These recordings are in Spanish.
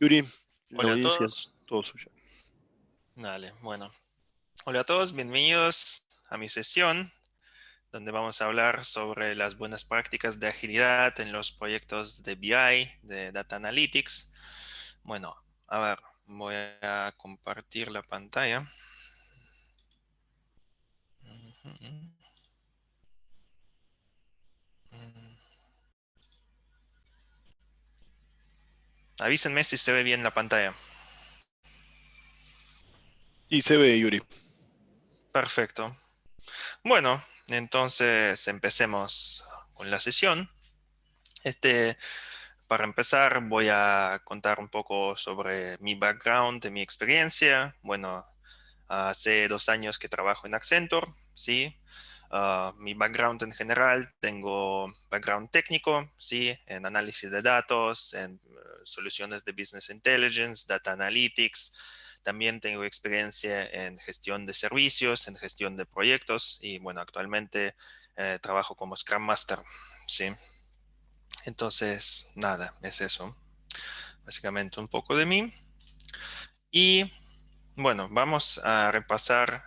Yuri, la Hola a audiencia es todos. todo suya. Dale, bueno. Hola a todos, bienvenidos a mi sesión, donde vamos a hablar sobre las buenas prácticas de agilidad en los proyectos de BI, de Data Analytics. Bueno, a ver, voy a compartir la pantalla. Avísenme si se ve bien la pantalla. Sí, se ve, Yuri. Perfecto. Bueno, entonces empecemos con la sesión. Este, Para empezar, voy a contar un poco sobre mi background, de mi experiencia. Bueno, hace 2 años que trabajo en Accenture, ¿sí? Mi background en general, tengo background técnico, ¿sí? En análisis de datos, en soluciones de business intelligence, data analytics. También tengo experiencia en gestión de servicios, en gestión de proyectos y bueno, actualmente trabajo como Scrum Master, ¿sí? Entonces, nada, es eso. Básicamente un poco de mí. Y bueno, vamos a repasar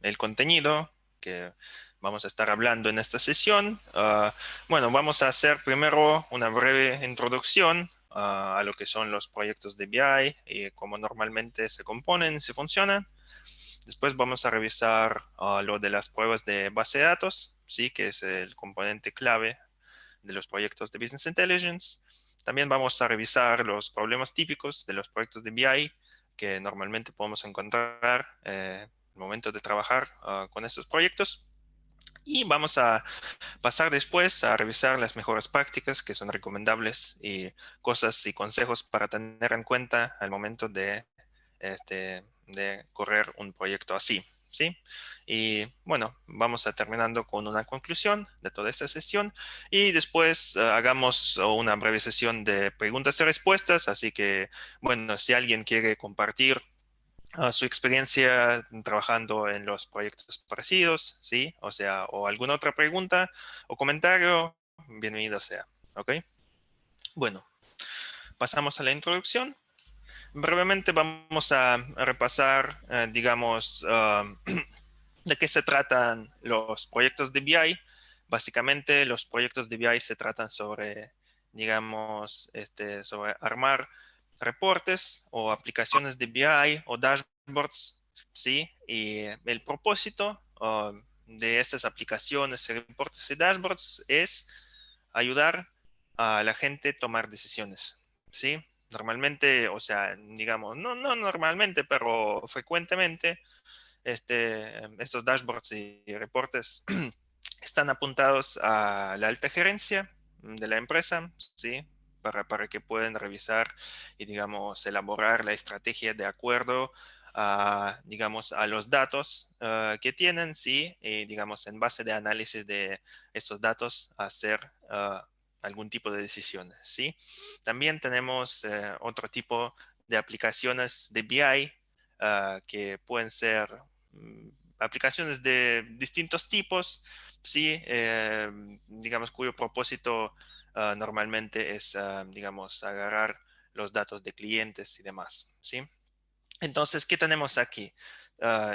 el contenido que vamos a estar hablando en esta sesión. Bueno, vamos a hacer primero una breve introducción a lo que son los proyectos de BI y cómo normalmente se componen, se funcionan. Después vamos a revisar lo de las pruebas de base de datos, sí, que es el componente clave de los proyectos de Business Intelligence. También vamos a revisar los problemas típicos de los proyectos de BI que normalmente podemos encontrar al momento de trabajar con estos proyectos. Y vamos a pasar después a revisar las mejores prácticas que son recomendables y cosas y consejos para tener en cuenta al momento de correr un proyecto así, ¿sí? Y bueno, vamos a terminando con una conclusión de toda esta sesión y después hagamos una breve sesión de preguntas y respuestas, así que bueno, si alguien quiere compartir su experiencia trabajando en los proyectos parecidos, ¿sí? O sea, o alguna otra pregunta o comentario, bienvenido sea, ¿ok? Bueno, pasamos a la introducción. Brevemente vamos a repasar, digamos, de qué se tratan los proyectos de BI. Básicamente, los proyectos de BI se tratan sobre, digamos, sobre armar reportes o aplicaciones de BI o dashboards, ¿sí? Y el propósito de estas aplicaciones, reportes y dashboards es ayudar a la gente a tomar decisiones, ¿sí? Normalmente, o sea, digamos, no normalmente, pero frecuentemente, estos dashboards y reportes están apuntados a la alta gerencia de la empresa, ¿sí? Para que puedan revisar y, digamos, elaborar la estrategia de acuerdo a, digamos, a los datos que tienen, ¿sí? Y, digamos, en base de análisis de estos datos, hacer algún tipo de decisiones, ¿sí? También tenemos otro tipo de aplicaciones de BI que pueden ser mm, aplicaciones de distintos tipos, sí, digamos, cuyo propósito normalmente es, digamos, agarrar los datos de clientes y demás, ¿sí? Entonces, ¿qué tenemos aquí?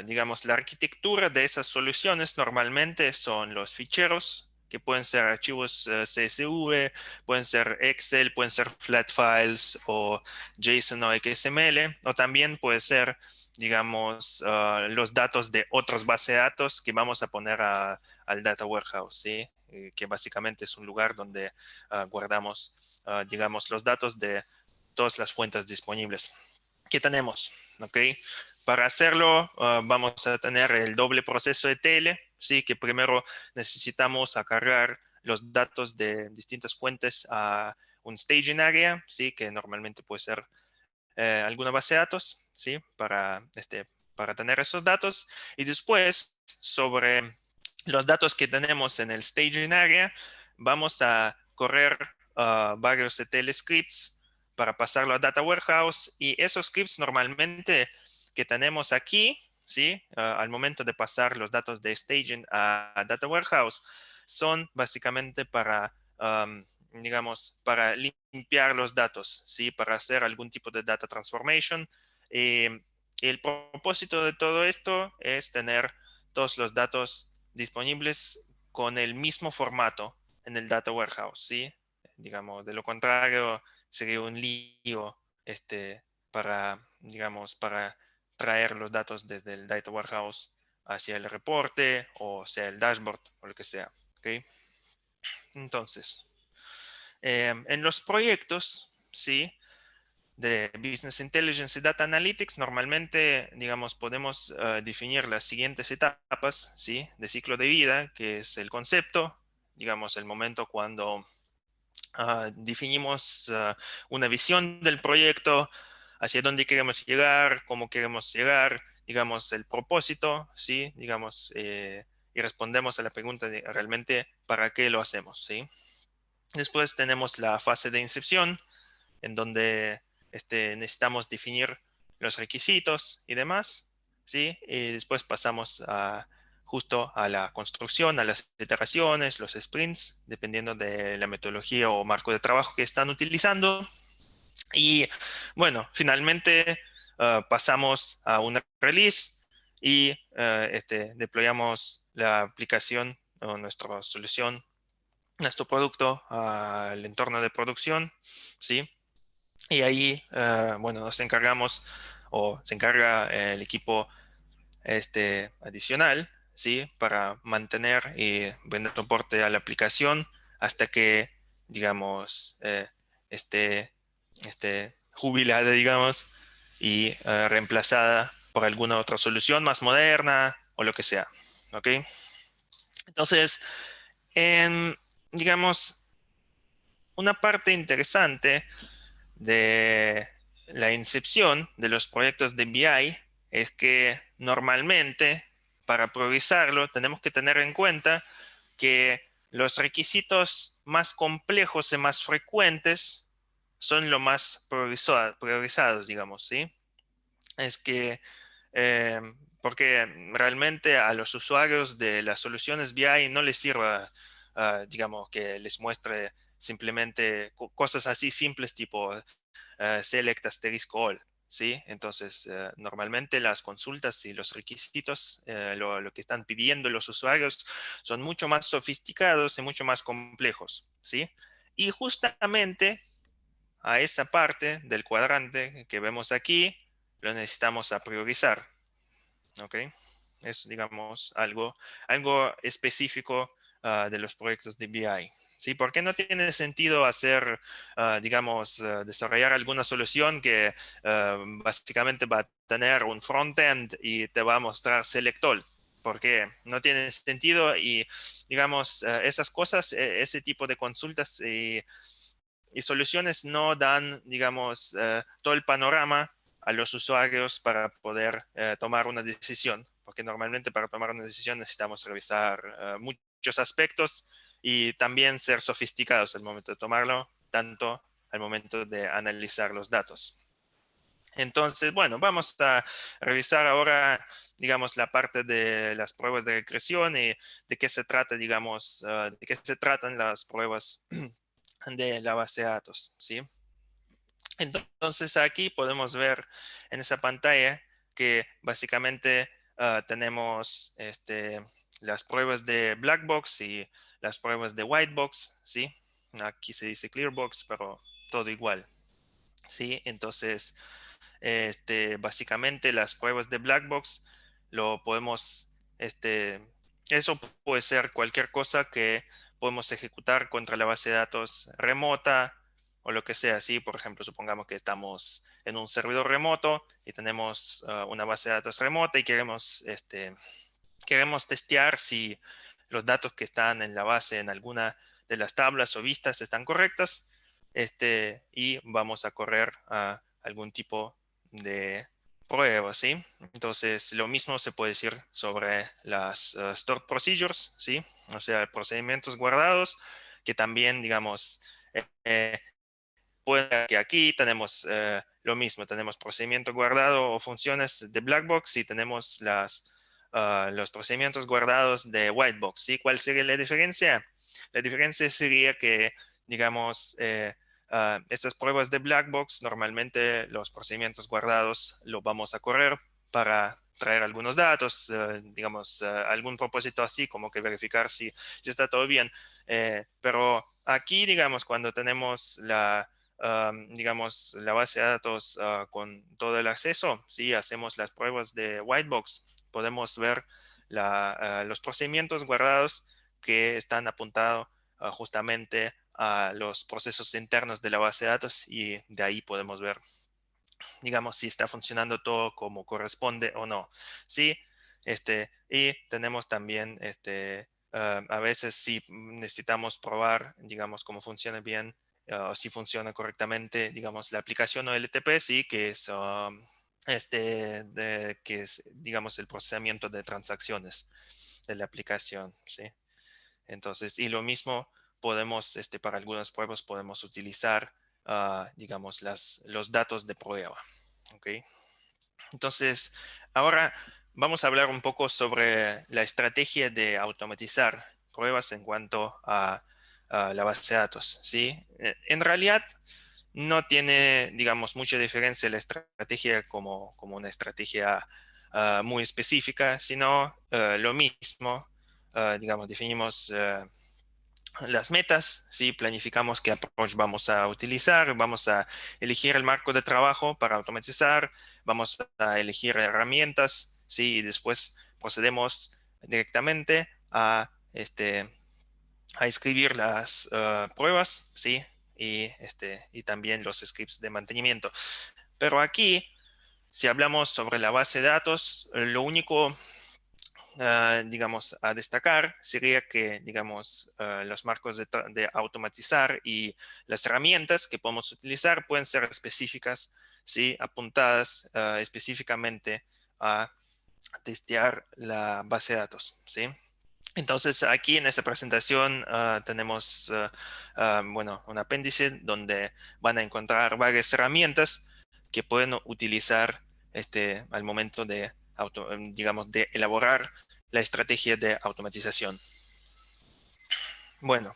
Digamos, la arquitectura de esas soluciones normalmente son los ficheros, que pueden ser archivos CSV, pueden ser Excel, pueden ser flat files o JSON o XML, o también puede ser, digamos, los datos de otros bases de datos que vamos a poner al Data Warehouse, ¿sí? Que básicamente es un lugar donde guardamos, digamos, los datos de todas las fuentes disponibles. ¿Qué tenemos? ¿Ok? Para hacerlo, vamos a tener el doble proceso de TL, ¿sí? Que primero necesitamos acarrear los datos de distintas fuentes a un staging area, ¿sí? Que normalmente puede ser alguna base de datos, ¿sí? Para tener esos datos. Y después, sobre los datos que tenemos en el staging area, vamos a correr varios ETL scripts para pasarlo a Data Warehouse. Y esos scripts normalmente que tenemos aquí, ¿sí? Al momento de pasar los datos de staging a Data Warehouse, son básicamente para digamos, para limpiar los datos, ¿sí? Para hacer algún tipo de data transformation. El propósito de todo esto es tener todos los datos disponibles con el mismo formato en el data warehouse, ¿sí? Digamos, de lo contrario sería un lío para, digamos, para traer los datos desde el data warehouse hacia el reporte o sea el dashboard o lo que sea, ¿ok? Entonces, en los proyectos, ¿sí? De Business Intelligence y Data Analytics, normalmente, digamos, podemos definir las siguientes etapas, ¿sí? De ciclo de vida, que es el concepto, digamos, el momento cuando definimos una visión del proyecto, hacia dónde queremos llegar, cómo queremos llegar, digamos, el propósito, ¿sí? Digamos, y respondemos a la pregunta de realmente para qué lo hacemos, ¿sí? Después tenemos la fase de incepción, en donde necesitamos definir los requisitos y demás, ¿sí? Y después pasamos justo a la construcción, a las iteraciones, los sprints, dependiendo de la metodología o marco de trabajo que están utilizando. Y bueno, finalmente pasamos a una release y deployamos la aplicación o nuestra solución, nuestro producto al entorno de producción, ¿sí? Y ahí, bueno, nos encargamos o se encarga el equipo adicional, ¿sí? Para mantener y brindar soporte a la aplicación hasta que, digamos, esté jubilada, digamos, y reemplazada por alguna otra solución más moderna o lo que sea, ¿ok? Entonces, en, digamos, una parte interesante de la incepción de los proyectos de BI es que normalmente para priorizarlo tenemos que tener en cuenta que los requisitos más complejos y más frecuentes son lo más priorizados, digamos, ¿sí? Es que, eh, porque realmente a los usuarios de las soluciones BI no les sirva, digamos, que les muestre simplemente cosas así simples tipo select asterisco all, ¿sí? Entonces, normalmente las consultas y los requisitos, lo que están pidiendo los usuarios son mucho más sofisticados y mucho más complejos, ¿sí? Y justamente a esta parte del cuadrante que vemos aquí, lo necesitamos a priorizar, ¿ok? Es, digamos, algo específico de los proyectos de BI. ¿Sí? Porque no tiene sentido hacer, digamos, desarrollar alguna solución que básicamente va a tener un frontend y te va a mostrar select all? Porque no tiene sentido y, digamos, esas cosas, ese tipo de consultas y soluciones no dan, digamos, todo el panorama a los usuarios para poder tomar una decisión, porque normalmente para tomar una decisión necesitamos revisar muchos aspectos y también ser sofisticados al momento de tomarlo, tanto al momento de analizar los datos. Entonces, bueno, vamos a revisar ahora, digamos, la parte de las pruebas de regresión y de qué se trata, digamos, de qué se tratan las pruebas de la base de datos, ¿sí? Entonces aquí podemos ver en esa pantalla que básicamente tenemos las pruebas de black box y las pruebas de white box, ¿sí? Aquí se dice clear box, pero todo igual, ¿sí? Entonces, básicamente las pruebas de black box lo podemos, eso puede ser cualquier cosa que podemos ejecutar contra la base de datos remota o lo que sea. Así, por ejemplo, supongamos que estamos en un servidor remoto y tenemos una base de datos remota y queremos testear si los datos que están en la base en alguna de las tablas o vistas están correctas, y vamos a correr a algún tipo de prueba, ¿sí? Entonces, lo mismo se puede decir sobre las stored procedures, ¿sí? O sea, procedimientos guardados, que también, digamos, puede que aquí tenemos lo mismo, tenemos procedimiento guardado o funciones de black box y tenemos los procedimientos guardados de white box, ¿sí? ¿Cuál sería la diferencia? La diferencia sería que digamos, estas pruebas de black box, normalmente los procedimientos guardados los vamos a correr para traer algunos datos, digamos, algún propósito así como que verificar si está todo bien. Pero aquí, digamos, cuando tenemos digamos, la base de datos con todo el acceso, si hacemos las pruebas de white box, podemos ver los procedimientos guardados que están apuntados justamente a los procesos internos de la base de datos y de ahí podemos ver, digamos, si está funcionando todo como corresponde o no. Sí, y tenemos también, a veces si necesitamos probar, digamos, cómo funciona bien, si funciona correctamente, digamos, la aplicación OLTP, sí, que es, que es, digamos, el procesamiento de transacciones de la aplicación, sí. Entonces, y lo mismo podemos, para algunas pruebas podemos utilizar, digamos, los datos de prueba. ¿Ok? Entonces, ahora vamos a hablar un poco sobre la estrategia de automatizar pruebas en cuanto a la base de datos. ¿Sí? En realidad, no tiene, digamos, mucha diferencia la estrategia como una estrategia muy específica, sino lo mismo. Digamos, definimos las metas, ¿sí? Planificamos qué approach vamos a utilizar, vamos a elegir el marco de trabajo para automatizar, vamos a elegir herramientas, ¿sí? Y después procedemos directamente a escribir las pruebas, ¿sí? Y también los scripts de mantenimiento. Pero aquí, si hablamos sobre la base de datos, lo único digamos, a destacar sería que, digamos, los marcos de automatizar y las herramientas que podemos utilizar pueden ser específicas, ¿sí? Apuntadas específicamente a testear la base de datos, ¿sí? Entonces, aquí en esta presentación tenemos, bueno, un apéndice donde van a encontrar varias herramientas que pueden utilizar al momento de, digamos, de elaborar la estrategia de automatización. Bueno,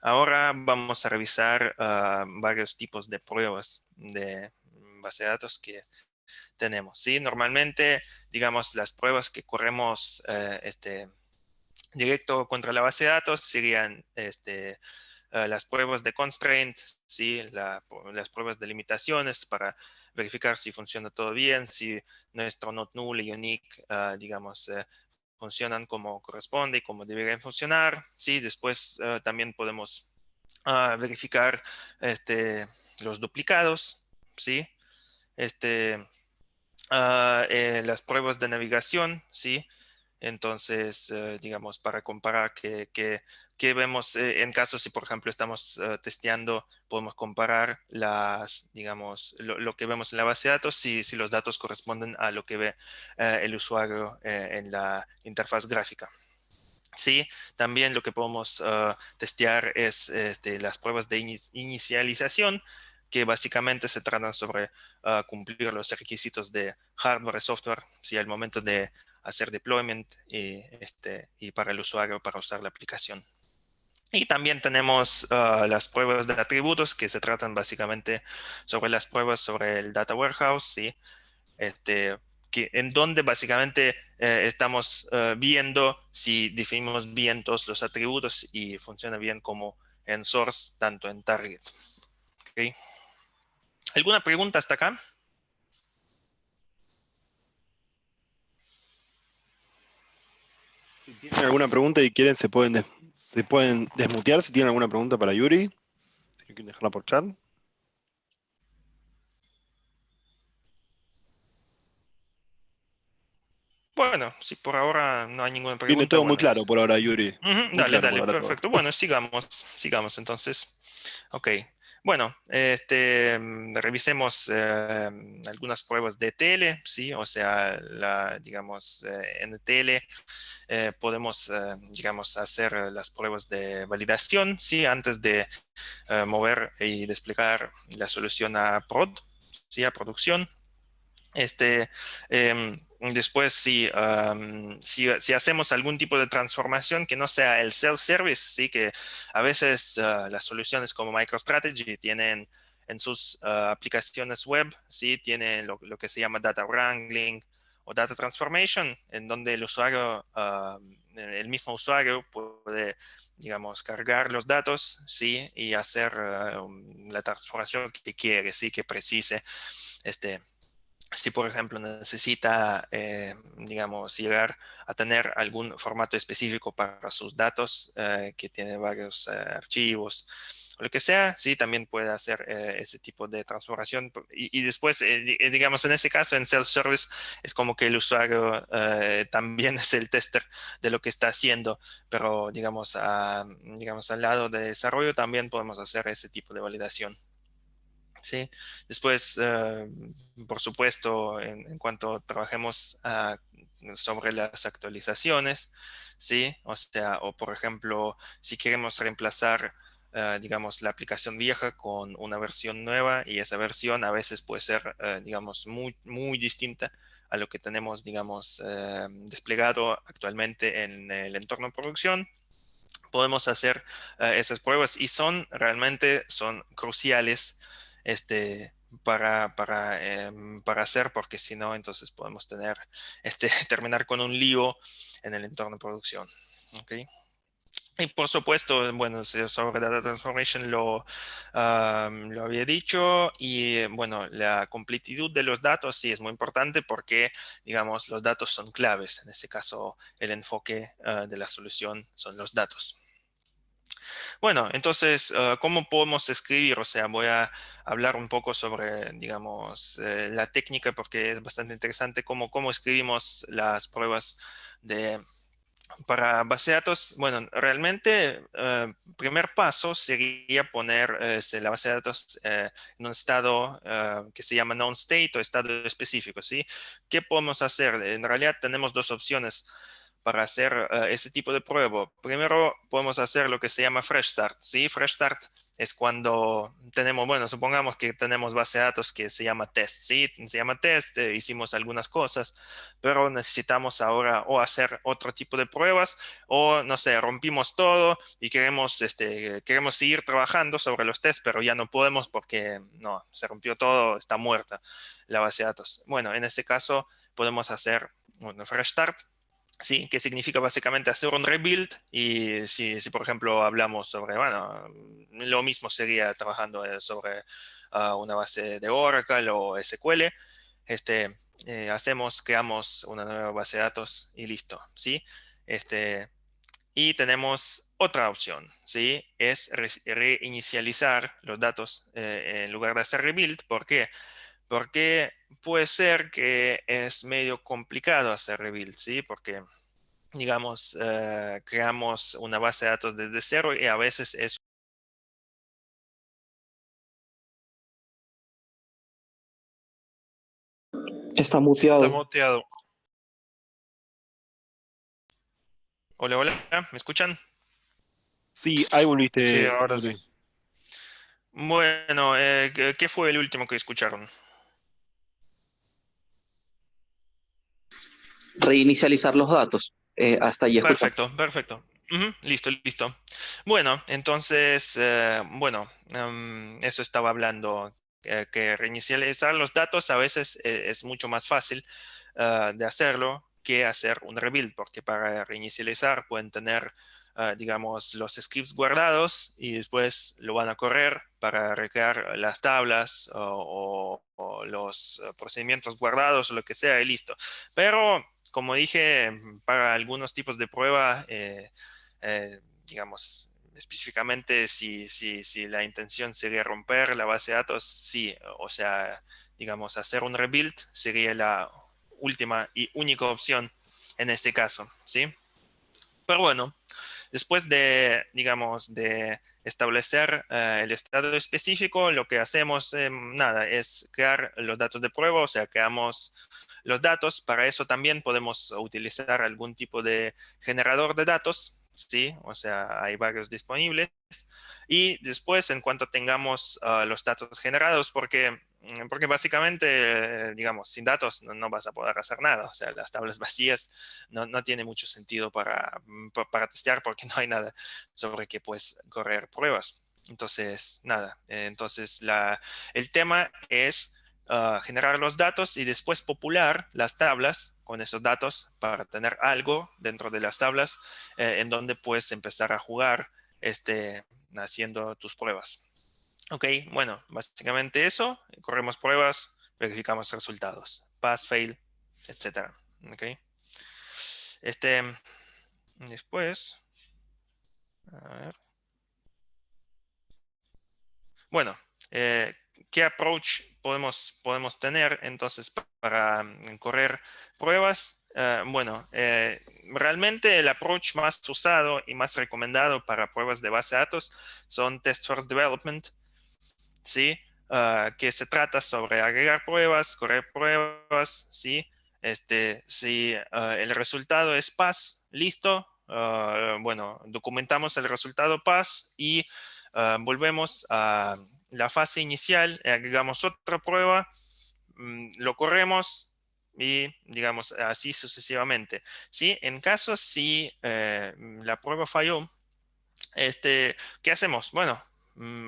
ahora vamos a revisar varios tipos de pruebas de base de datos que tenemos. ¿Sí? Normalmente, digamos, las pruebas que corremos directo contra la base de datos serían las pruebas de constraint, ¿sí? Las pruebas de limitaciones para verificar si funciona todo bien, si nuestro not null y unique, digamos, funcionan como corresponde y como deberían funcionar. ¿Sí? Después también podemos verificar los duplicados, ¿sí? Este, las pruebas de navegación, ¿sí? Entonces, digamos, para comparar qué vemos en caso si, por ejemplo, estamos testeando, podemos comparar digamos, lo que vemos en la base de datos, si los datos corresponden a lo que ve el usuario en la interfaz gráfica. Sí, también lo que podemos testear es las pruebas de inicialización, que básicamente se tratan sobre cumplir los requisitos de hardware y software, ¿sí? Al momento de hacer deployment y para el usuario para usar la aplicación. Y también tenemos las pruebas de atributos, que se tratan básicamente sobre las pruebas sobre el data warehouse, ¿sí? este, en donde básicamente estamos viendo si definimos bien todos los atributos y funciona bien como en source, tanto en target. ¿Okay? ¿Alguna pregunta hasta acá? Si tienen alguna pregunta y quieren, se pueden desmutear si tienen alguna pregunta para Yuri. Si quieren dejarla por chat. Bueno, si por ahora no hay ninguna Viene pregunta, todo muy bueno. claro por ahora, Yuri. Ujú, Muy dale, claro por dale, ahora todo. perfecto. Bueno, sigamos entonces. Ok, bueno, revisemos algunas pruebas de TL, ¿sí? O sea, digamos, en TL podemos, digamos, hacer las pruebas de validación, ¿sí? Antes de mover y desplegar la solución a prod, ¿sí? A producción. Después, si hacemos algún tipo de transformación que no sea el self-service, sí, que a veces las soluciones como MicroStrategy tienen en sus aplicaciones web, sí, tienen lo que se llama data wrangling o data transformation, en donde el mismo usuario puede, digamos, cargar los datos, sí, y hacer la transformación que quiere, sí, que precise. Este, si por ejemplo necesita, digamos, llegar a tener algún formato específico para sus datos, que tiene varios archivos, o lo que sea, sí, también puede hacer ese tipo de transformación. Y después, digamos, en ese caso, en self-service, es como que el usuario también es el tester de lo que está haciendo, pero digamos, al lado de desarrollo también podemos hacer ese tipo de validación. Sí, después, por supuesto, en cuanto trabajemos sobre las actualizaciones, sí, o sea, o por ejemplo, si queremos reemplazar, digamos, la aplicación vieja con una versión nueva y esa versión a veces puede ser, digamos, muy, muy distinta a lo que tenemos, digamos, desplegado actualmente en el entorno de producción. Podemos hacer esas pruebas y son cruciales para hacer, porque si no, entonces podemos terminar con un lío en el entorno de producción. ¿Ok? Y por supuesto, bueno, sobre Data Transformation lo había dicho y bueno, la completitud de los datos sí es muy importante porque, digamos, los datos son claves. En este caso, el enfoque de la solución son los datos. Bueno, entonces, ¿cómo podemos escribir? O sea, voy a hablar un poco sobre, digamos, la técnica porque es bastante interesante cómo escribimos las pruebas de, para base de datos. Bueno, realmente, primer paso sería poner la base de datos en un estado que se llama known state o estado específico, ¿sí? ¿Qué podemos hacer? En realidad tenemos dos opciones para hacer ese tipo de prueba. Primero podemos hacer lo que se llama fresh start, ¿sí? Fresh start es cuando tenemos, bueno, supongamos que tenemos base de datos que se llama test, ¿sí? Se llama test, hicimos algunas cosas, pero necesitamos ahora o hacer otro tipo de pruebas o, no sé, rompimos todo y queremos seguir trabajando sobre los tests, pero ya no podemos porque no, se rompió todo, está muerta la base de datos. Bueno, en este caso podemos hacer un fresh start. Sí, que significa básicamente hacer un rebuild y si por ejemplo hablamos sobre, bueno, lo mismo sería trabajando sobre una base de Oracle o SQL, este, creamos una nueva base de datos y listo, ¿sí? Este, y tenemos otra opción, ¿sí? Es reinicializar los datos en lugar de hacer rebuild. ¿Por qué? Porque puede ser que es medio complicado hacer rebuild, ¿sí? Porque digamos, creamos una base de datos desde cero y a veces es... Está Está muteado. muteado. Hola, hola, ¿me escuchan? Sí, ahí Sí, volviste, ahora sí. Yuri. Bueno, ¿qué fue el último que escucharon? Reinicializar los datos. Hasta ahí escuchamos. Perfecto, perfecto. Ujú, listo, listo. Bueno, entonces, bueno, eso estaba hablando, que reinicializar los datos a veces es mucho más fácil de hacerlo que hacer un rebuild, porque para reinicializar pueden tener, digamos, los scripts guardados y después lo van a correr para recrear las tablas o los procedimientos guardados o lo que sea y listo. Pero como dije, para algunos tipos de prueba, digamos, específicamente si la intención sería romper la base de datos, sí, o sea, digamos, hacer un rebuild sería la última y única opción en este caso, ¿sí? Pero bueno, después de, digamos, de establecer el estado específico, lo que hacemos, nada, es crear los datos de prueba, o sea, creamos los datos. Para eso también podemos utilizar algún tipo de generador de datos, ¿sí? O sea, hay varios disponibles. Y después, en cuanto tengamos los datos generados, porque básicamente, digamos, sin datos no vas a poder hacer nada. O sea, las tablas vacías no tiene mucho sentido para testear porque no hay nada sobre qué puedes correr pruebas. Entonces, nada. Entonces, el tema es generar los datos y después popular las tablas con esos datos para tener algo dentro de las tablas en donde puedes empezar a jugar haciendo tus pruebas. Ok, bueno, básicamente eso. Corremos pruebas, verificamos resultados. Pass, fail, etc. Ok. Después, a ver. Bueno, ¿qué approach podemos tener entonces para correr pruebas? Bueno, realmente el approach más usado y más recomendado para pruebas de base de datos son Test First Development, ¿sí? Que se trata sobre agregar pruebas, correr pruebas, ¿sí? Si el resultado es pass, listo. Bueno, documentamos el resultado pass y volvemos a la fase inicial, agregamos otra prueba, lo corremos y digamos así sucesivamente. ¿Sí? En caso si la prueba falló, ¿qué hacemos? Bueno,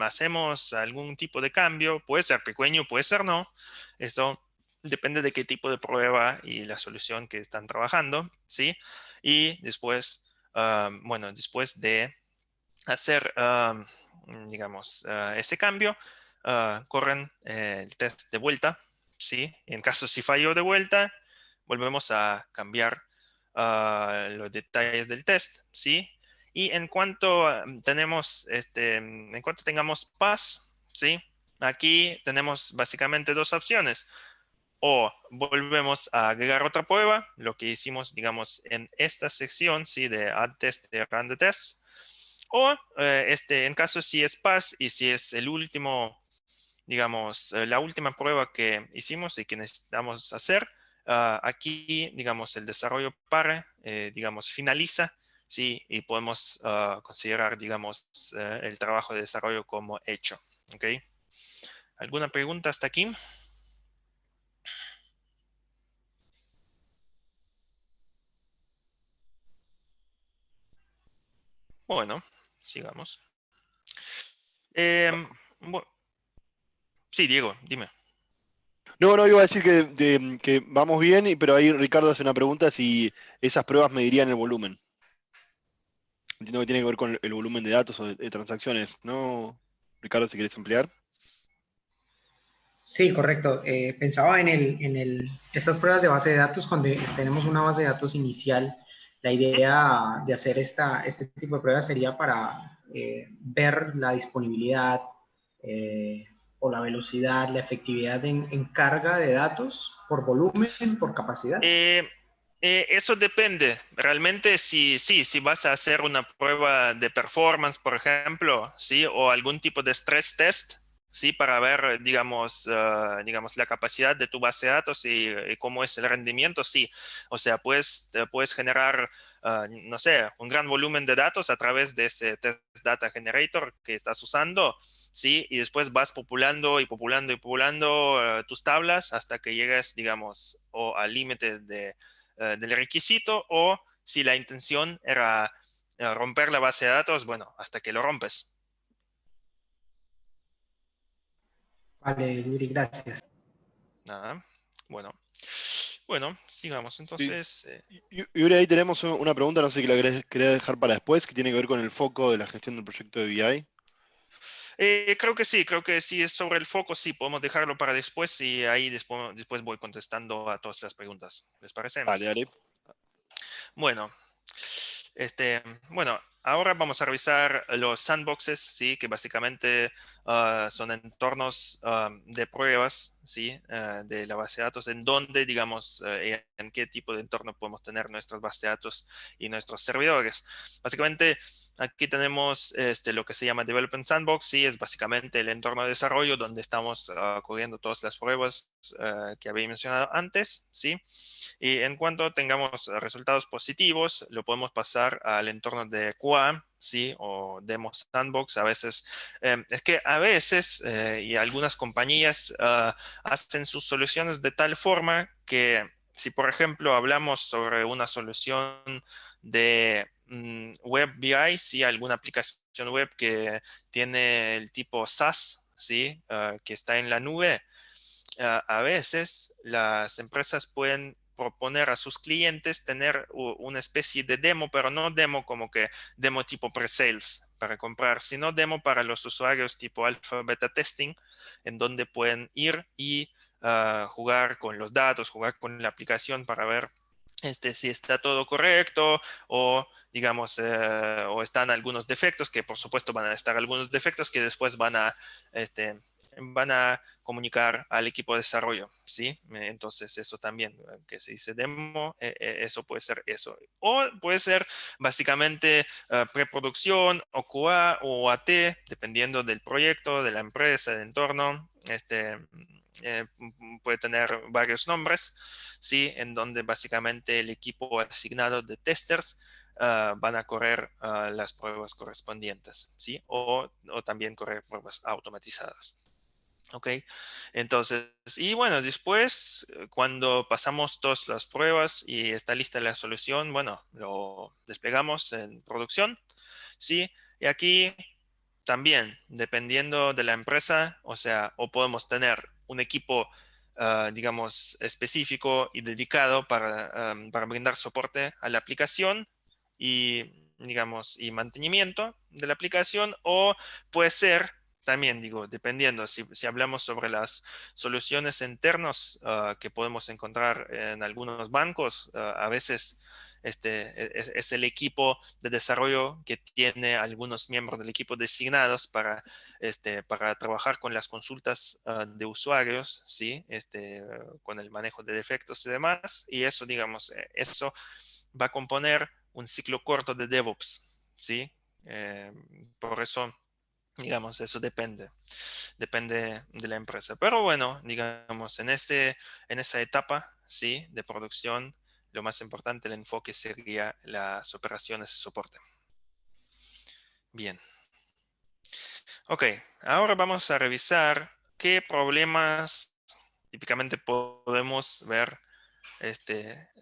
hacemos algún tipo de cambio, puede ser pequeño, puede ser no. Esto depende de qué tipo de prueba y la solución que están trabajando, ¿sí? Y después, bueno, después de hacer, digamos, ese cambio, corren el test de vuelta, ¿sí? En caso si falló de vuelta, volvemos a cambiar los detalles del test, ¿sí? Y en cuanto en cuanto tengamos pass, ¿sí? Aquí tenemos básicamente dos opciones. O volvemos a agregar otra prueba, lo que hicimos, digamos, en esta sección, ¿sí? De add test, de run the test. O en caso si es pass y si es el último, digamos, la última prueba que hicimos y que necesitamos hacer, aquí, digamos, el desarrollo digamos, finaliza, ¿sí? Y podemos considerar, digamos, el trabajo de desarrollo como hecho, ¿ok? ¿Alguna pregunta hasta aquí? Bueno, sigamos. Bu- sí, Diego, dime. No, iba a decir que vamos bien, pero ahí Ricardo hace una pregunta si esas pruebas medirían el volumen. Entiendo que tiene que ver con el volumen de datos o de transacciones, ¿no? Ricardo, si quieres ampliar. Sí, correcto. Pensaba estas pruebas de base de datos, cuando tenemos una base de datos inicial, la idea de hacer este tipo de pruebas sería para ver la disponibilidad o la velocidad, la efectividad en carga de datos por volumen, por capacidad. Eso depende. Realmente, si vas a hacer una prueba de performance, por ejemplo, sí, o algún tipo de stress test, sí, para ver, digamos, la capacidad de tu base de datos y cómo es el rendimiento, sí. O sea, puedes generar, no sé, un gran volumen de datos a través de ese test data generator que estás usando, sí, y después vas populando y populando y populando tus tablas hasta que llegas, digamos, o al límite del requisito, o si la intención era romper la base de datos, bueno, hasta que lo rompes. Vale, Yuri, gracias. Nada. Bueno, sigamos. Sí. Entonces, Y ahora ahí tenemos una pregunta, no sé si la querés dejar para después, que tiene que ver con el foco de la gestión del proyecto de BI. creo que sí es sobre el foco, sí, podemos dejarlo para después y ahí después voy contestando a todas las preguntas. ¿Les parece? Dale. Bueno, bueno, ahora vamos a revisar los sandboxes, ¿sí? Que básicamente son entornos de pruebas, ¿sí? De la base de datos, en donde, digamos, en qué tipo de entorno podemos tener nuestras bases de datos y nuestros servidores. Básicamente, aquí tenemos lo que se llama Development Sandbox, ¿sí? Es básicamente el entorno de desarrollo donde estamos corriendo todas las pruebas que había mencionado antes, ¿sí? Y en cuanto tengamos resultados positivos, lo podemos pasar al entorno de QA, ¿sí? O Demo Sandbox. A veces, es que a veces, y algunas compañías hacen sus soluciones de tal forma que si, por ejemplo, hablamos sobre una solución de Web BI, ¿sí? Alguna aplicación web que tiene el tipo SaaS, ¿sí? Que está en la nube, a veces las empresas pueden proponer a sus clientes tener una especie de demo, pero no demo como que demo tipo pre-sales para comprar, sino demo para los usuarios tipo alpha beta testing, en donde pueden ir y jugar con los datos, jugar con la aplicación para ver si está todo correcto o digamos o están algunos defectos, que por supuesto van a estar algunos defectos que después van a comunicar al equipo de desarrollo, ¿sí? Entonces eso también, que se dice demo, eso puede ser eso. O puede ser básicamente preproducción o QA o AT, dependiendo del proyecto, de la empresa, del entorno. Puede tener varios nombres, ¿sí? En donde básicamente el equipo asignado de testers van a correr las pruebas correspondientes, ¿sí? O también correr pruebas automatizadas. Ok, entonces, y bueno, después, cuando pasamos todas las pruebas y está lista la solución, bueno, lo desplegamos en producción, ¿sí? Y aquí también, dependiendo de la empresa, o sea, o podemos tener un equipo, digamos, específico y dedicado para brindar soporte a la aplicación y, digamos, y mantenimiento de la aplicación, o puede ser también, digo, dependiendo, si hablamos sobre las soluciones internas que podemos encontrar en algunos bancos, a veces es el equipo de desarrollo que tiene algunos miembros del equipo designados para trabajar con las consultas de usuarios, ¿sí? Con el manejo de defectos y demás. Y eso, digamos, eso va a componer un ciclo corto de DevOps, ¿sí? Por eso, digamos, eso depende de la empresa. Pero bueno, digamos, en esa etapa, ¿sí? De producción, lo más importante, el enfoque sería las operaciones de soporte. Bien. Ok, ahora vamos a revisar qué problemas típicamente podemos ver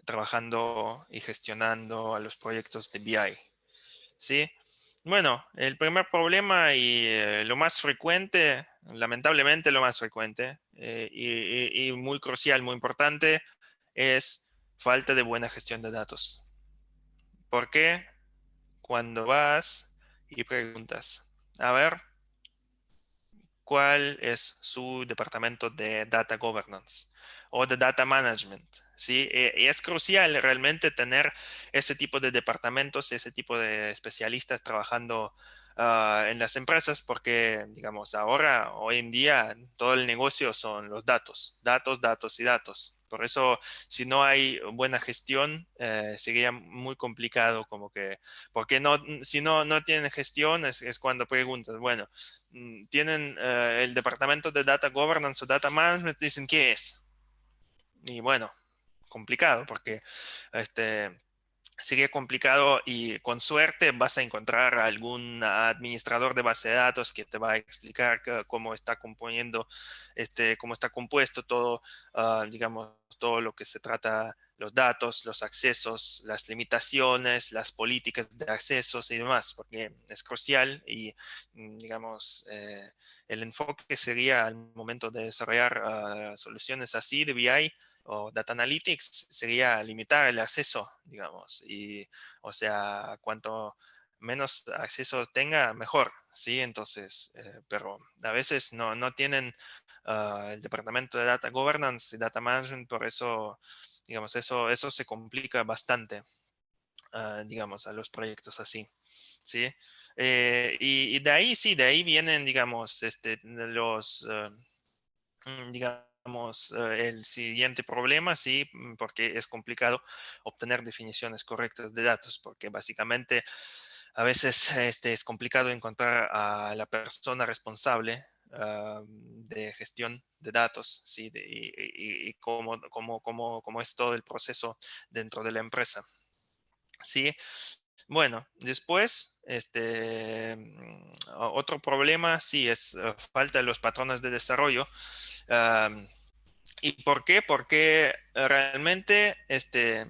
trabajando y gestionando a los proyectos de BI. ¿Sí? Bueno, el primer problema y lo más frecuente, lamentablemente lo más frecuente y muy crucial, muy importante, es falta de buena gestión de datos. ¿Por qué? Cuando vas y preguntas, a ver, ¿cuál es su departamento de Data Governance o de Data Management? ¿Sí? Y es crucial realmente tener ese tipo de departamentos, ese tipo de especialistas trabajando en las empresas porque, digamos, ahora, hoy en día, todo el negocio son los datos, datos, datos y datos. Por eso, si no hay buena gestión, sería muy complicado como que, porque no, si no tienen gestión, es cuando preguntas, bueno, tienen el departamento de Data Governance o Data Management, dicen, ¿qué es? Y bueno, complicado porque este, sería complicado y con suerte vas a encontrar algún administrador de base de datos que te va a explicar cómo está componiendo, cómo está compuesto todo, digamos, todo lo que se trata, los datos, los accesos, las limitaciones, las políticas de accesos y demás, porque es crucial y, digamos, el enfoque sería al momento de desarrollar soluciones así de BI o Data Analytics sería limitar el acceso, digamos, y o sea, cuanto menos acceso tenga, mejor, ¿sí? Entonces, pero a veces no tienen el departamento de Data Governance y Data Management, por eso, digamos, eso se complica bastante. digamos, a los proyectos así, ¿sí? Y de ahí, sí, de ahí vienen, digamos, digamos, el siguiente problema, sí, porque es complicado obtener definiciones correctas de datos, porque básicamente a veces es complicado encontrar a la persona responsable de gestión de datos, ¿sí? Y cómo es todo el proceso dentro de la empresa. Sí, bueno, después, otro problema, sí, es falta de los patrones de desarrollo. Am, ¿Y por qué? Porque realmente,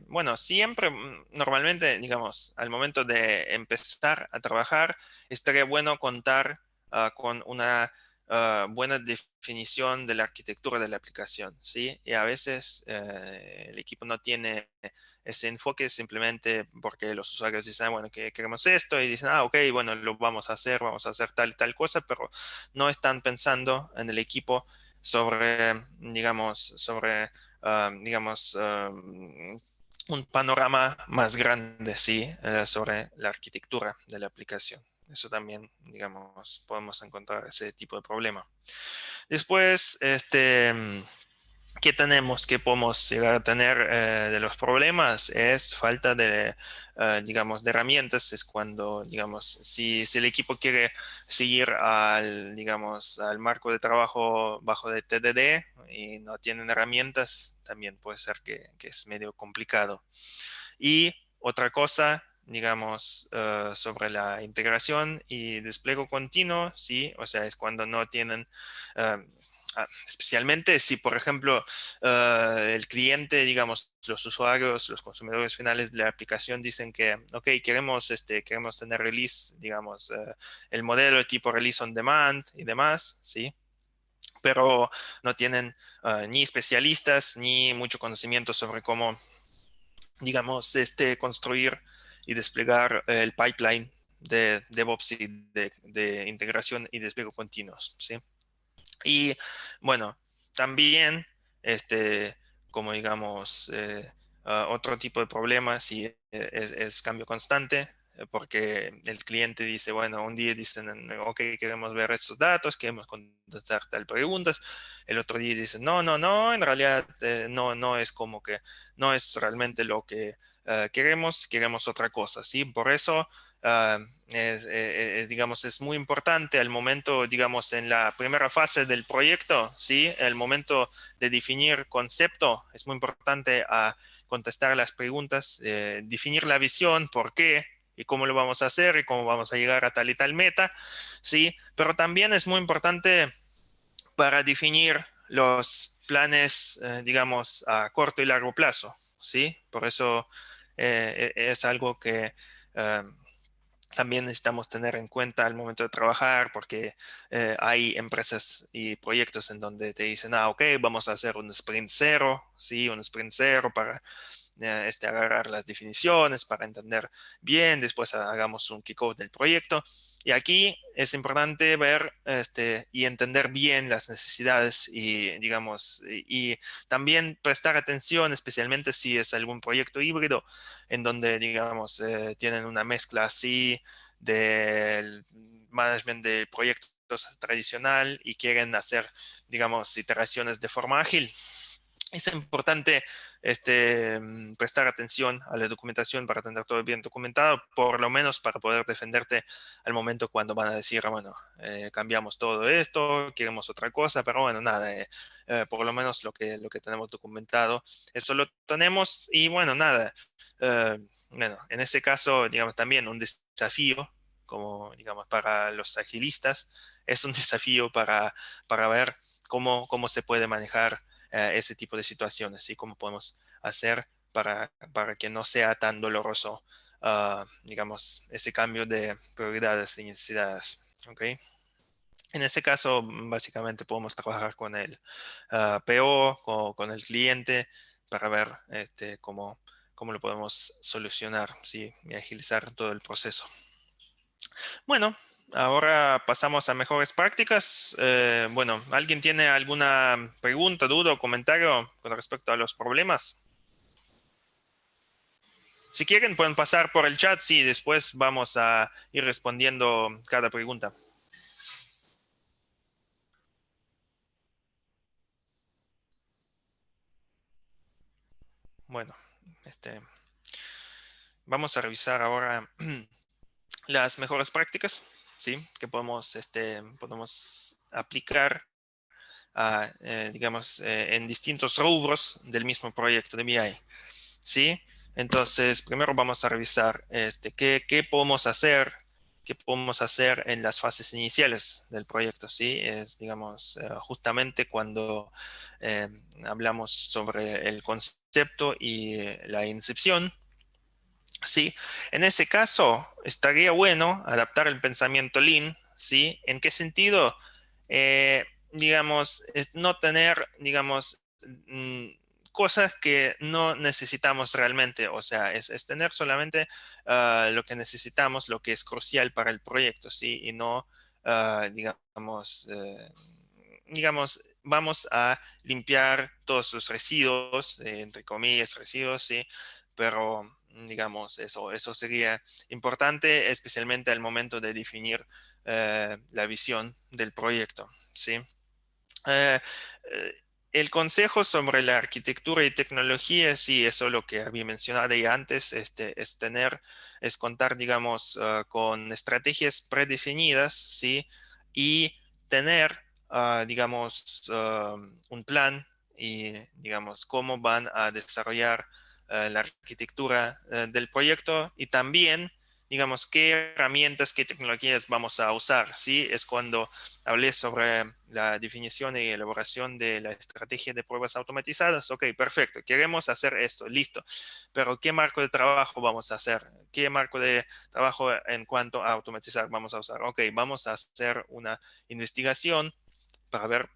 bueno, siempre, normalmente, digamos, al momento de empezar a trabajar, estaría bueno contar con una buena definición de la arquitectura de la aplicación, ¿sí? Y a veces el equipo no tiene ese enfoque simplemente porque los usuarios dicen, "Ah, bueno, que queremos esto", y dicen, ok, bueno, lo vamos a hacer tal y tal cosa, pero no están pensando en el equipo sobre, digamos, un panorama más grande, sí, sobre la arquitectura de la aplicación. Eso también, digamos, podemos encontrar ese tipo de problema. Después, ¿qué tenemos? ¿Qué podemos llegar a tener de los problemas? Es falta de, digamos, de herramientas. Es cuando, digamos, si el equipo quiere seguir digamos, al marco de trabajo bajo de TDD y no tienen herramientas, también puede ser que es medio complicado. Y otra cosa, digamos, sobre la integración y despliegue continuo, sí, o sea, es cuando no tienen, especialmente si, por ejemplo, el cliente, digamos, los usuarios, los consumidores finales de la aplicación dicen que, ok, queremos tener release, digamos, el modelo de tipo release on demand y demás, sí, pero no tienen ni especialistas ni mucho conocimiento sobre cómo, digamos, construir y desplegar el pipeline de DevOps y de integración y despliegue continuos, ¿sí? Y bueno, también, como digamos, otro tipo de problema sí, es cambio constante, porque el cliente dice, bueno, un día dicen, ok, queremos ver estos datos, queremos contestar tal preguntas, el otro día dicen, no, no, no, en realidad no es como que, no es realmente lo que queremos otra cosa, ¿sí? Por eso digamos, es muy importante al momento, digamos, en la primera fase del proyecto, ¿sí? El momento de definir concepto, es muy importante contestar las preguntas, definir la visión, por qué y cómo lo vamos a hacer y cómo vamos a llegar a tal y tal meta, ¿sí? Pero también es muy importante para definir los planes, digamos, a corto y largo plazo, ¿sí? Por eso es algo que también necesitamos tener en cuenta al momento de trabajar, porque hay empresas y proyectos en donde te dicen, ok, vamos a hacer un sprint cero, ¿sí? Un sprint cero para agarrar las definiciones, para entender bien, después hagamos un kickoff del proyecto. Y aquí es importante ver y entender bien las necesidades y, digamos, y también prestar atención, especialmente si es algún proyecto híbrido, en donde, digamos, tienen una mezcla así del management de proyectos tradicional y quieren hacer, digamos, iteraciones de forma ágil. Es importante prestar atención a la documentación para tener todo bien documentado, por lo menos para poder defenderte al momento cuando van a decir, bueno, cambiamos todo esto, queremos otra cosa, pero bueno, nada, por lo menos lo que tenemos documentado, eso lo tenemos y bueno, nada, bueno, en ese caso, digamos, también un desafío, como digamos, para los agilistas, es un desafío para ver cómo se puede manejar ese tipo de situaciones y cómo podemos hacer para que no sea tan doloroso, digamos, ese cambio de prioridades y necesidades. ¿Okay? En ese caso, básicamente podemos trabajar con el PO, con el cliente, para ver cómo lo podemos solucionar, ¿sí? Y agilizar todo el proceso. Bueno, ahora pasamos a mejores prácticas. Bueno, ¿alguien tiene alguna pregunta, duda o comentario con respecto a los problemas? Si quieren, pueden pasar por el chat, sí, después vamos a ir respondiendo cada pregunta. Bueno, vamos a revisar ahora las mejores prácticas, ¿sí? Que podemos aplicar digamos, en distintos rubros del mismo proyecto de BI, ¿sí? Entonces, primero vamos a revisar qué podemos hacer, en las fases iniciales del proyecto, ¿sí? Es, digamos, justamente cuando hablamos sobre el concepto y la incepción, ¿sí? En ese caso, estaría bueno adaptar el pensamiento Lean, ¿sí? ¿En qué sentido? Digamos, no tener, digamos, cosas que no necesitamos realmente, o sea, es tener solamente lo que necesitamos, lo que es crucial para el proyecto, ¿sí? Y no, digamos, vamos a limpiar todos los residuos, entre comillas, residuos, ¿sí? Pero, digamos, eso sería importante, especialmente al momento de definir la visión del proyecto, ¿sí? Eh, eh, el consejo sobre la arquitectura y tecnología, sí, eso es lo que había mencionado ya antes, es contar, digamos, con estrategias predefinidas, ¿sí? Y tener, digamos, un plan y, digamos, cómo van a desarrollar la arquitectura del proyecto y también, digamos, qué herramientas, qué tecnologías vamos a usar, ¿sí? Es cuando hablé sobre la definición y elaboración de la estrategia de pruebas automatizadas. Ok, perfecto, queremos hacer esto, listo. Pero ¿qué marco de trabajo vamos a hacer? ¿Qué marco de trabajo en cuanto a automatizar vamos a usar? Ok, vamos a hacer una investigación para ver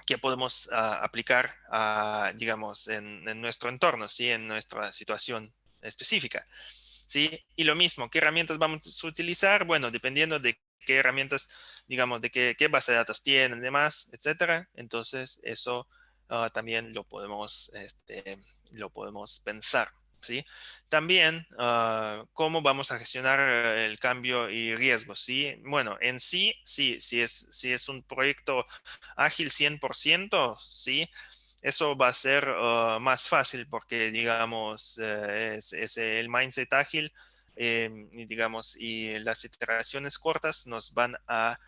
qué podemos aplicar, digamos, en nuestro entorno, ¿sí? En nuestra situación específica. ¿Sí? Y lo mismo, ¿qué herramientas vamos a utilizar? Bueno, dependiendo de qué herramientas, digamos, de qué base de datos tienen, demás, etcétera. Entonces, eso también lo podemos pensar, ¿sí? También, cómo vamos a gestionar el cambio y riesgos, ¿sí? Bueno, en sí, sí, si es un proyecto ágil 100%, ¿sí? Eso va a ser más fácil porque, digamos, es el mindset ágil, y, digamos, y las iteraciones cortas nos van a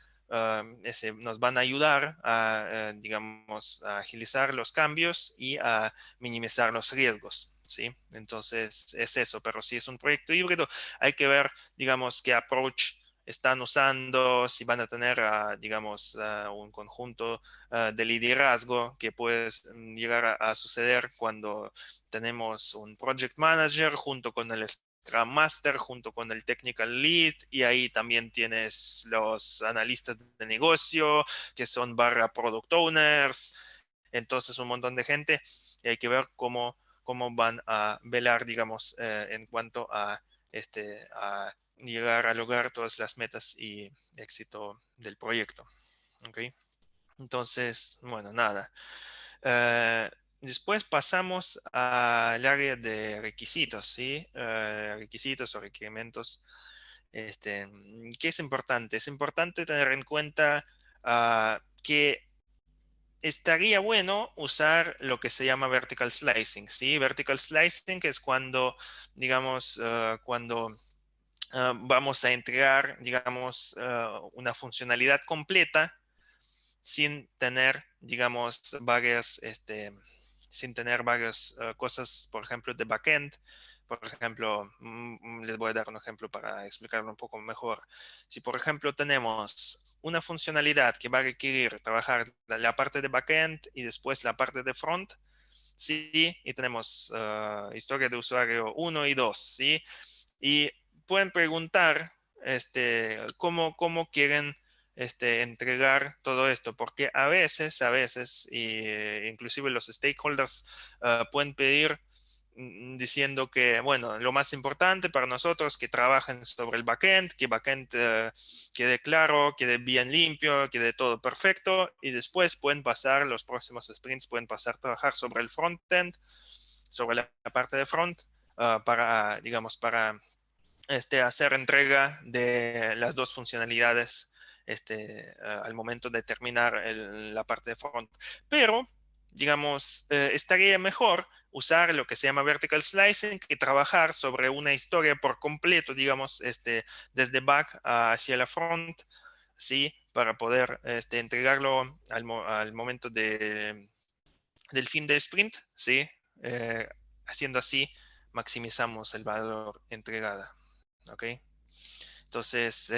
ayudar a, digamos, a agilizar los cambios y a minimizar los riesgos. ¿Sí? Entonces es eso, pero si es un proyecto híbrido, hay que ver, digamos, qué approach están usando, si van a tener, digamos, un conjunto de liderazgo que puede llegar a suceder cuando tenemos un project manager junto con el Scrum Master, junto con el Technical Lead, y ahí también tienes los analistas de negocio, que son barra product owners, entonces un montón de gente, y hay que ver cómo van a velar, digamos, en cuanto a llegar a lograr todas las metas y éxito del proyecto. ¿Okay? Entonces, bueno, nada. Eh, Después pasamos al área de requisitos, ¿sí? Requisitos o requerimientos. ¿Qué es importante? Es importante tener en cuenta que estaría bueno usar lo que se llama vertical slicing, ¿sí? Vertical slicing es cuando, digamos, cuando vamos a entregar, digamos, una funcionalidad completa sin tener, digamos, sin tener varias cosas, por ejemplo, de backend. Por ejemplo, les voy a dar un ejemplo para explicarlo un poco mejor. Si, por ejemplo, tenemos una funcionalidad que va a requerir trabajar la parte de backend y después la parte de front, ¿sí? Y tenemos historia de usuario 1 y 2, ¿sí? Y pueden preguntar cómo quieren entregar todo esto, porque a veces, inclusive los stakeholders pueden pedir diciendo que, bueno, lo más importante para nosotros es que trabajen sobre el backend, que backend quede claro, quede bien limpio, quede todo perfecto, y después pueden pasar, los próximos sprints pueden pasar a trabajar sobre el frontend, sobre la parte de front, para, digamos, para hacer entrega de las dos funcionalidades al momento de terminar la parte de front. Pero, digamos, estaría mejor usar lo que se llama vertical slicing que trabajar sobre una historia por completo, digamos, desde back hacia la front, ¿sí? Para poder entregarlo al momento del fin del sprint, ¿sí? Haciendo así, maximizamos el valor entregado. ¿Ok? Entonces,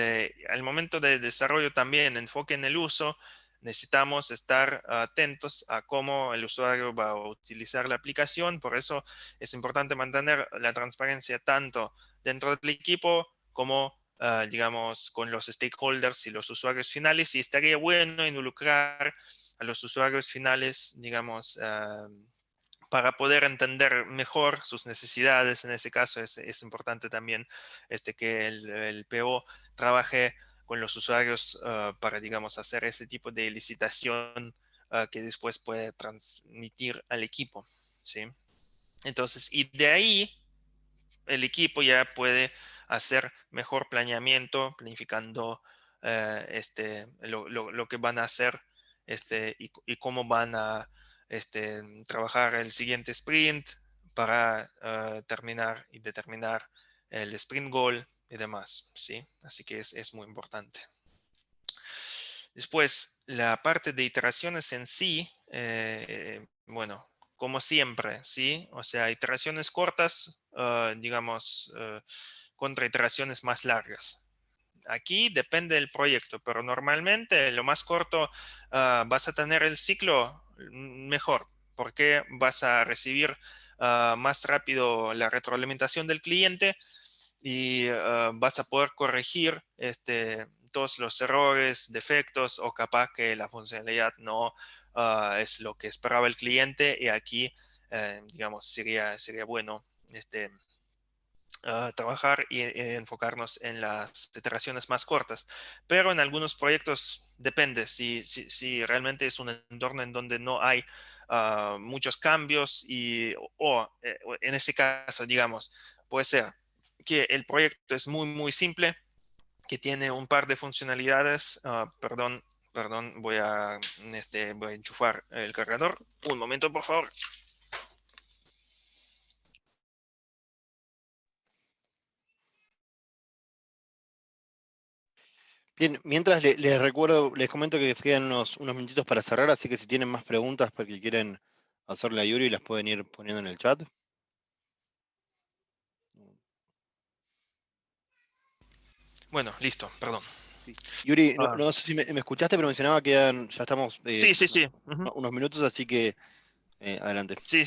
al momento de desarrollo también, enfoque en el uso, necesitamos estar atentos a cómo el usuario va a utilizar la aplicación. Por eso es importante mantener la transparencia tanto dentro del equipo como, digamos, con los stakeholders y los usuarios finales. Y estaría bueno involucrar a los usuarios finales, digamos, para poder entender mejor sus necesidades. En ese caso es importante también que el PO trabaje con los usuarios para, digamos, hacer ese tipo de licitación que después puede transmitir al equipo, ¿sí? Entonces, y de ahí el equipo ya puede hacer mejor planeamiento, planificando lo que van a hacer y cómo van a trabajar el siguiente sprint para terminar y determinar el sprint goal y demás, ¿sí? Así que es muy importante. Después, la parte de iteraciones en sí, bueno, como siempre, ¿sí? O sea, iteraciones cortas, digamos, contra iteraciones más largas. Aquí depende del proyecto, pero normalmente lo más corto vas a tener el ciclo mejor, porque vas a recibir más rápido la retroalimentación del cliente y vas a poder corregir todos los errores, defectos o capaz que la funcionalidad no es lo que esperaba el cliente y aquí, digamos, sería bueno trabajar y enfocarnos en las iteraciones más cortas. Pero en algunos proyectos depende si realmente es un entorno en donde no hay muchos cambios o en ese caso, digamos, puede ser que el proyecto es muy simple, que tiene un par de funcionalidades. Perdón, voy a enchufar el cargador. Un momento, por favor. Bien, mientras les recuerdo, les comento que quedan unos minutitos para cerrar, así que si tienen más preguntas porque quieren hacerle a Yuri, las pueden ir poniendo en el chat. Bueno, listo, perdón. Sí. Yuri, no, Ah, no sé si me escuchaste, pero mencionaba que ya estamos sí. Ujú. unos minutos, así que adelante. Sí,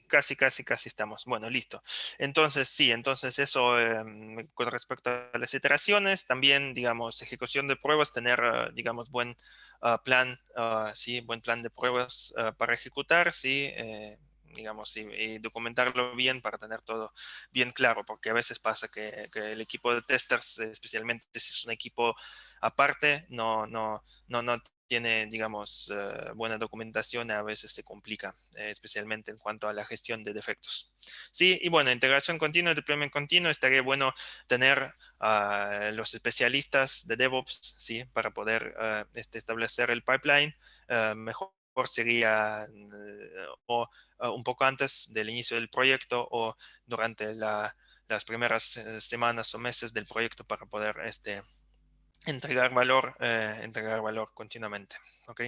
casi estamos. Bueno, listo. Entonces, sí, entonces eso con respecto a las iteraciones, también, digamos, ejecución de pruebas, tener, digamos, buen plan, sí, buen plan de pruebas para ejecutar, sí, digamos, y documentarlo bien para tener todo bien claro, porque a veces pasa que el equipo de testers, especialmente si es un equipo aparte, no tiene, digamos, buena documentación, a veces se complica, especialmente en cuanto a la gestión de defectos. Sí, y bueno, integración continua, deployment continuo, estaría bueno tener a los especialistas de DevOps, sí, para poder establecer el pipeline. Mejor sería o un poco antes del inicio del proyecto o durante las primeras semanas o meses del proyecto para poder entregar valor continuamente. ¿Ok?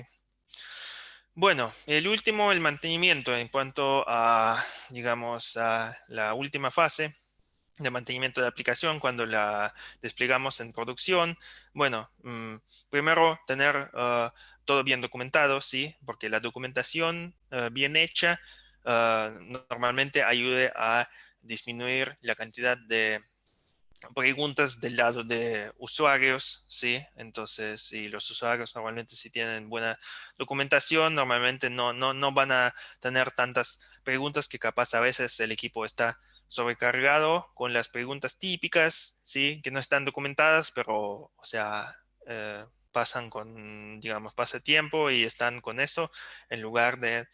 Bueno, el último, el mantenimiento en cuanto a, digamos, a la última fase de mantenimiento de aplicación cuando la desplegamos en producción. Bueno, primero tener todo bien documentado, ¿sí? Porque la documentación bien hecha normalmente ayude a disminuir la cantidad de preguntas del lado de usuarios, ¿sí? Entonces, si los usuarios normalmente si tienen buena documentación, normalmente no van a tener tantas preguntas que capaz a veces el equipo está sobrecargado con las preguntas típicas, ¿sí? Que no están documentadas, pero, o sea, pasan con, digamos, pasa tiempo y están con esto en lugar de,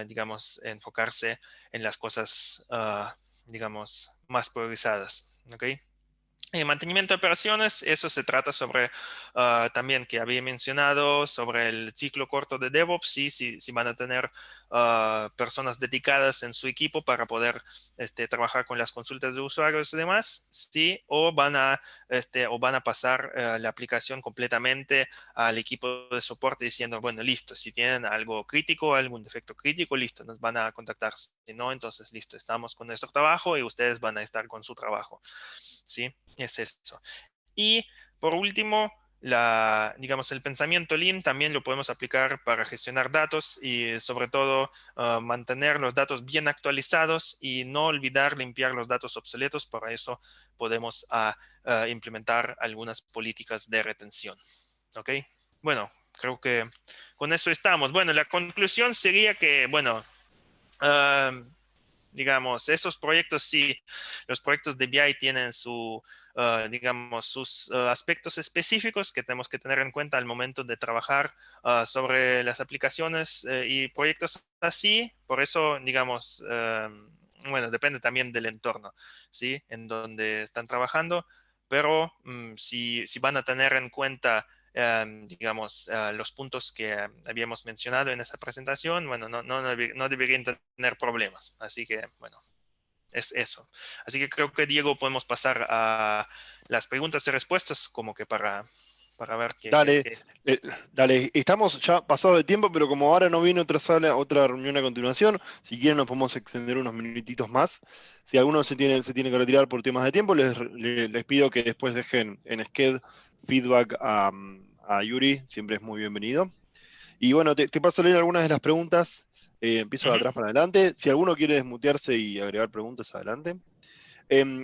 digamos, enfocarse en las cosas digamos, más priorizadas. ¿Ok? Mantenimiento de operaciones, eso se trata sobre también que había mencionado sobre el ciclo corto de DevOps, ¿sí? Si van a tener personas dedicadas en su equipo para poder trabajar con las consultas de usuarios y demás, ¿sí? O van a pasar la aplicación completamente al equipo de soporte diciendo, bueno, listo, si tienen algo crítico, algún defecto crítico, listo, nos van a contactar. Si no, entonces, listo, estamos con nuestro trabajo y ustedes van a estar con su trabajo, ¿sí? Es eso. Y por último, digamos, el pensamiento Lean también lo podemos aplicar para gestionar datos y sobre todo mantener los datos bien actualizados y no olvidar limpiar los datos obsoletos. Para eso podemos implementar algunas políticas de retención. ¿Ok? Bueno, creo que con eso estamos. Bueno, la conclusión sería que, bueno, digamos, esos proyectos sí, los proyectos de BI tienen digamos, sus aspectos específicos que tenemos que tener en cuenta al momento de trabajar sobre las aplicaciones y proyectos así. Por eso, digamos, bueno, depende también del entorno, ¿sí? En donde están trabajando, pero si van a tener en cuenta digamos, los puntos que habíamos mencionado en esa presentación, bueno, no deberían tener problemas. Así que, bueno, es eso. Así que creo que, Diego, podemos pasar a las preguntas y respuestas como que para ver Dale, dale. Estamos ya pasados de tiempo, pero como ahora no viene otra sala, otra reunión a continuación, si quieren nos podemos extender unos minutitos más. Si alguno se tiene que retirar por temas de tiempo, les pido que después dejen en Sked feedback a Yuri, siempre es muy bienvenido. Y bueno, te paso a leer algunas de las preguntas. Empiezo de Ujú. atrás para adelante. Si alguno quiere desmutearse y agregar preguntas, adelante.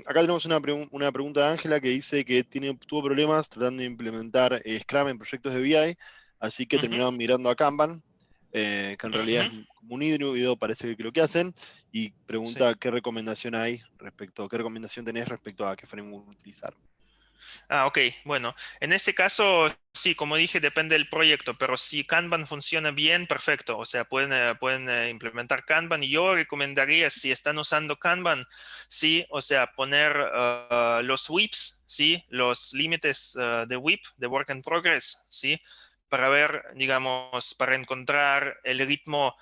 Acá tenemos una pregunta de Ángela que dice que tuvo problemas tratando de implementar Scrum en proyectos de BI, así que Ujú. terminaron migrando a Kanban, que en realidad es Ujú. como un híbrido, parece que lo que hacen, y Sí. pregunta qué recomendación qué recomendación tenés respecto a qué framework utilizar. Ok, bueno, en ese caso, sí, como dije, depende del proyecto, pero si Kanban funciona bien, perfecto. O sea, pueden implementar Kanban y yo recomendaría, si están usando Kanban, sí, o sea, poner los WIPs, sí, los límites de WIP, de Work in Progress, sí, para ver, digamos, para encontrar el ritmo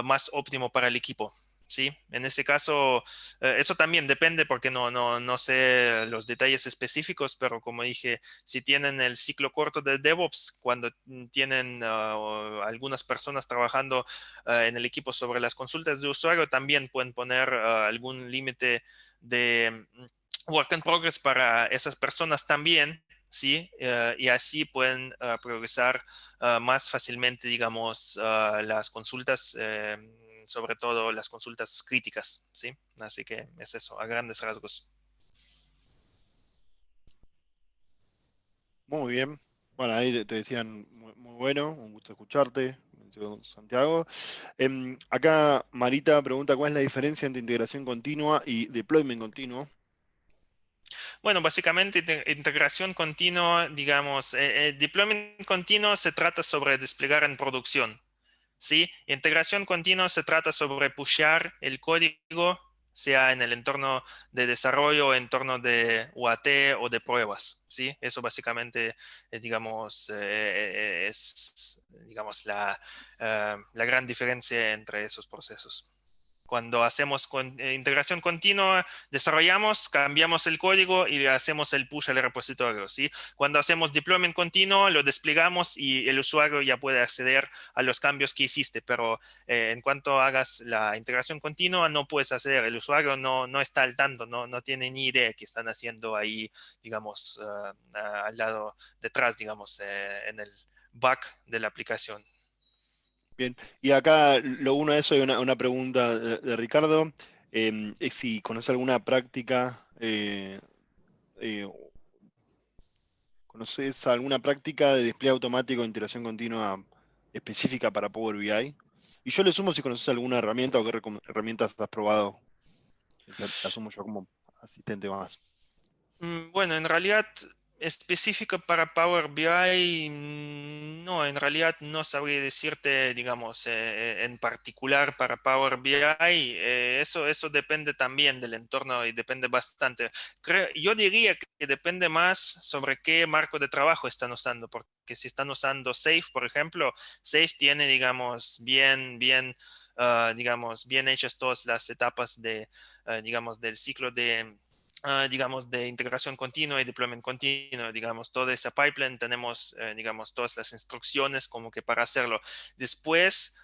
más óptimo para el equipo. Sí, en este caso, eso también depende porque no sé los detalles específicos, pero como dije, si tienen el ciclo corto de DevOps, cuando tienen algunas personas trabajando en el equipo sobre las consultas de usuario, también pueden poner algún límite de work in progress para esas personas también. Sí, y así pueden progresar más fácilmente, digamos, las consultas, sobre todo las consultas críticas, ¿sí? Así que es eso, a grandes rasgos. Muy bien. Bueno, ahí te decían muy bueno, un gusto escucharte, Santiago. Acá Marita pregunta cuál es la diferencia entre integración continua y deployment continuo. Bueno, básicamente integración continua, digamos, deployment continuo se trata sobre desplegar en producción, ¿sí? Integración continua se trata sobre pushear el código, sea en el entorno de desarrollo, entorno de UAT o de pruebas, ¿sí? Eso básicamente es, digamos, digamos, la gran diferencia entre esos procesos. Cuando hacemos integración continua, desarrollamos, cambiamos el código y hacemos el push al repositorio, ¿sí? Cuando hacemos deployment continuo, lo desplegamos y el usuario ya puede acceder a los cambios que hiciste, pero en cuanto hagas la integración continua, no puedes acceder. El usuario no está al tanto, no tiene ni idea que están haciendo ahí, digamos, al lado detrás, digamos, en el back de la aplicación. Bien, y acá lo uno a eso hay una pregunta de Ricardo, es si conoce alguna práctica, eh, ¿conoces alguna práctica de despliegue automático de integración continua específica para Power BI? Y yo le sumo si conoces alguna herramienta o qué herramientas has probado, la sumo yo como asistente más. Bueno, en realidad Específica para Power BI, no, en realidad no sabría decirte, digamos, en particular para Power BI. Eso depende también del entorno y depende bastante. Yo diría que depende más sobre qué marco de trabajo están usando, porque si están usando Safe, por ejemplo, Safe tiene, digamos, digamos, bien hechas todas las etapas digamos, del ciclo digamos, de integración continua y deployment continuo, digamos, toda esa pipeline tenemos, digamos, todas las instrucciones como que para hacerlo. Después,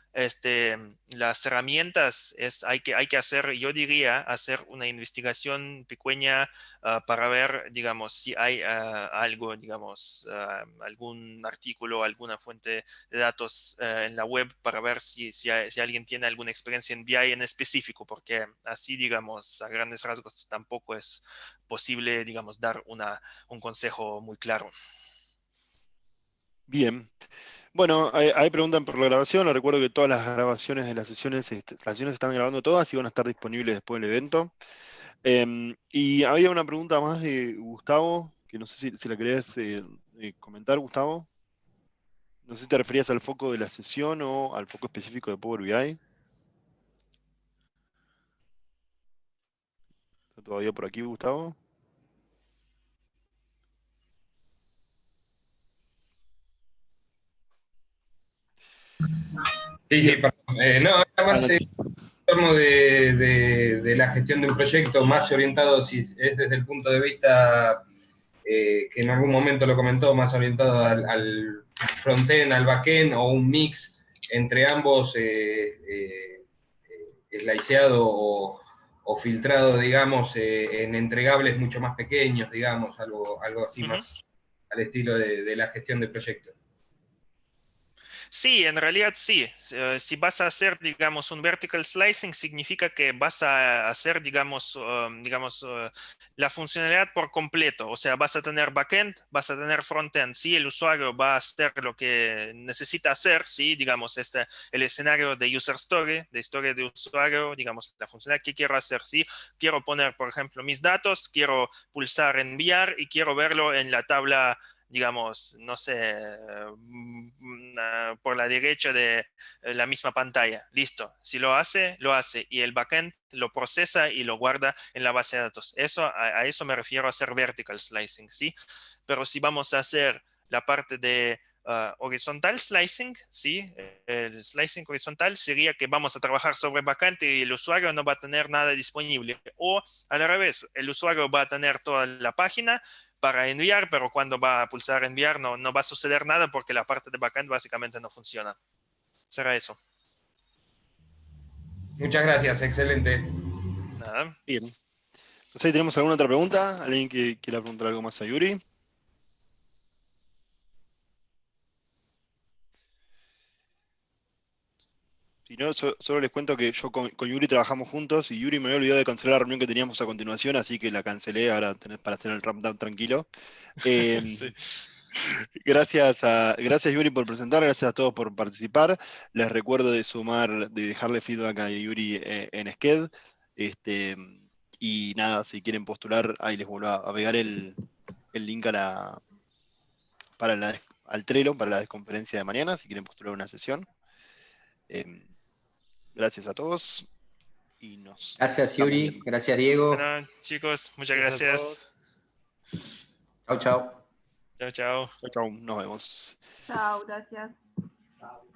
las herramientas, hay que hacer, yo diría, hacer una investigación pequeña para ver, digamos, si hay algo, digamos, algún artículo, alguna fuente de datos en la web para ver si alguien tiene alguna experiencia en BI en específico, porque así, digamos, a grandes rasgos tampoco es posible, digamos, dar un consejo muy claro. Bien. Bueno, ahí preguntan por la grabación. Les recuerdo que todas las grabaciones de las sesiones se están grabando todas y van a estar disponibles después del evento. Y había una pregunta más de Gustavo, que no sé si la querías comentar, Gustavo. No sé si te referías al foco de la sesión o al foco específico de Power BI. ¿Está todavía por aquí, Gustavo? Sí, Bien. perdón. No, era más Adelante. en torno de la gestión de un proyecto más orientado, si es desde el punto de vista que en algún momento lo comentó, más orientado al front-end, al back-end, o un mix entre ambos, sliceado o filtrado, digamos, en entregables mucho más pequeños, digamos, algo así Ujú. más al estilo de la gestión de proyectos. Sí, en realidad sí. Si vas a hacer, digamos, un vertical slicing, significa que vas a hacer, digamos, la funcionalidad por completo. O sea, vas a tener backend, vas a tener frontend. Sí, el usuario va a hacer lo que necesita hacer, sí, digamos, el escenario de user story, de historia de usuario, digamos, la funcionalidad que quiero hacer, sí. Quiero poner, por ejemplo, mis datos, quiero pulsar enviar y quiero verlo en la tabla, digamos, no sé, por la derecha de la misma pantalla. Listo. Si lo hace, lo hace. Y el backend lo procesa y lo guarda en la base de datos. A eso me refiero a hacer vertical slicing, ¿sí? Pero si vamos a hacer la parte de horizontal slicing, ¿sí? El slicing horizontal sería que vamos a trabajar sobre backend y el usuario no va a tener nada disponible. O al revés, el usuario va a tener toda la página para enviar, pero cuando va a pulsar enviar no va a suceder nada porque la parte de backend básicamente no funciona. Será eso. Muchas gracias, excelente. Nada. Bien. Entonces, ahí tenemos alguna otra pregunta. ¿Alguien que quiera preguntar algo más a Yuri? Si no, solo les cuento que yo con Yuri trabajamos juntos y Yuri me había olvidado de cancelar la reunión que teníamos a continuación, así que la cancelé. Ahora tenés para hacer el wrap down tranquilo. Eh, Sí. Gracias Yuri por presentar, gracias a todos por participar. Les recuerdo de dejarle feedback a Yuri en Sked. Este, y nada, si quieren postular, ahí les vuelvo a pegar el link al Trello para la conferencia de mañana, si quieren postular una sesión. Gracias a todos y nos Gracias, estamos Yuri. viendo. Gracias, Diego. Bueno, chicos, muchas Gracias a gracias. todos. Chau, chau. Chao, chao. Chau, chau, nos vemos. Chao, gracias.